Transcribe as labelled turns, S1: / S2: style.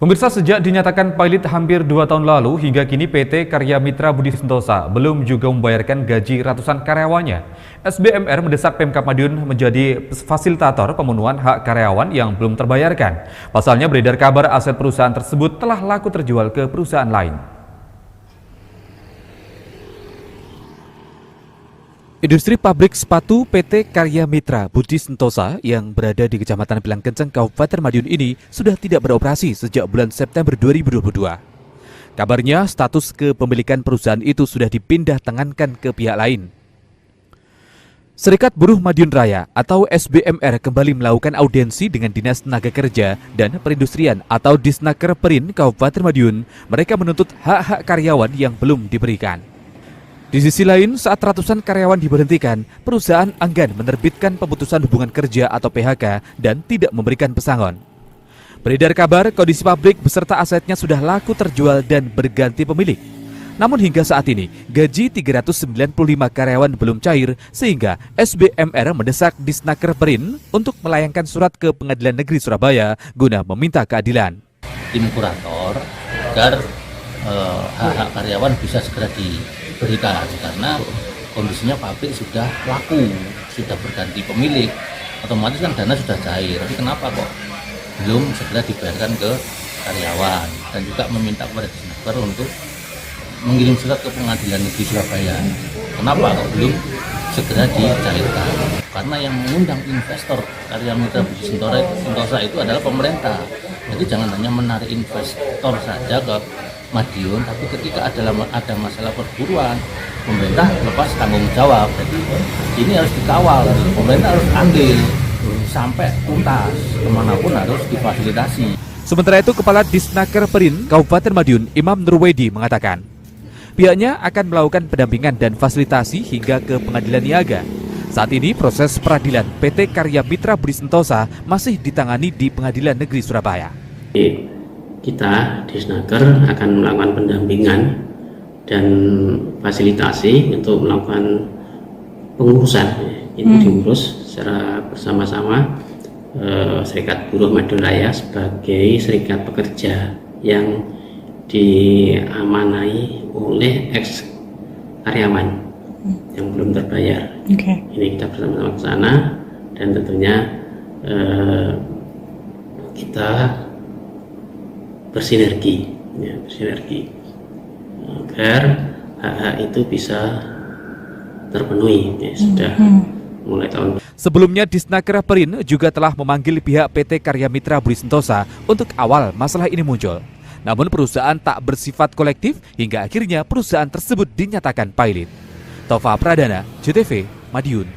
S1: Pemirsa, sejak dinyatakan pilot hampir 2 tahun lalu, hingga kini PT Karya Mitra Budi Sentosa belum juga membayarkan gaji ratusan karyawannya. SBMR mendesak Pemkab Madiun menjadi fasilitator pemenuhan hak karyawan yang belum terbayarkan. Pasalnya beredar kabar aset perusahaan tersebut telah laku terjual ke perusahaan lain. Industri pabrik sepatu PT Karya Mitra Budi Sentosa yang berada di Kecamatan Bilangkenceng, Kabupaten Madiun ini sudah tidak beroperasi sejak bulan September 2022. Kabarnya status kepemilikan perusahaan itu sudah dipindah tangankan ke pihak lain. Serikat Buruh Madiun Raya atau SBMR kembali melakukan audiensi dengan Dinas Tenaga Kerja dan Perindustrian atau Disnaker Perin Kabupaten Madiun. Mereka menuntut hak-hak karyawan yang belum diberikan. Di sisi lain, saat ratusan karyawan diberhentikan, perusahaan enggan menerbitkan pemutusan hubungan kerja atau PHK dan tidak memberikan pesangon. Beredar kabar kondisi pabrik beserta asetnya sudah laku terjual dan berganti pemilik. Namun hingga saat ini, gaji 395 karyawan belum cair sehingga SBMR mendesak Disnaker Perin untuk melayangkan surat ke Pengadilan Negeri Surabaya guna meminta keadilan.
S2: Tim kurator agar hak-hak karyawan bisa segera diberikan karena kondisinya pabrik sudah laku, sudah berganti pemilik, otomatis kan dana sudah cair. Tapi kenapa kok belum segera dibayarkan ke karyawan, dan juga meminta kepada Disnaker untuk mengirim surat ke Pengadilan Negeri Surabaya. Kenapa kok belum segera dicairkan? Karena yang mengundang investor Karya Mitra Budi Sentosa itu adalah pemerintah. Jadi jangan hanya menarik investor saja ke Madiun, tapi ketika ada masalah perburuan, pemerintah lepas tanggung jawab. Jadi ini harus dikawal, pemerintah harus ambil sampai tuntas, kemanapun harus difasilitasi.
S1: Sementara itu, Kepala Disnaker Perin Kabupaten Madiun, Imam Nurwedi mengatakan, pihaknya akan melakukan pendampingan dan fasilitasi hingga ke Pengadilan Niaga. Saat ini proses peradilan PT Karya Mitra Budi Sentosa masih ditangani di Pengadilan Negeri Surabaya.
S3: Kita Disnaker akan melakukan pendampingan dan fasilitasi untuk melakukan pengurusan. Itu diurus secara bersama-sama Serikat Buruh Madiun Raya sebagai serikat pekerja yang diamanai oleh ex karyawan yang belum terbayar. Ini kita bersama-sama ke sana, dan tentunya kita bersinergi agar hak-hak itu bisa terpenuhi. Sudah mulai tahun.
S1: Sebelumnya, Disnaker Perin juga telah memanggil pihak PT Karya Mitra Budi Sentosa untuk awal masalah ini muncul. Namun perusahaan tak bersifat kolektif hingga akhirnya perusahaan tersebut dinyatakan pilot. Tova Pradana, JTV, Madiun.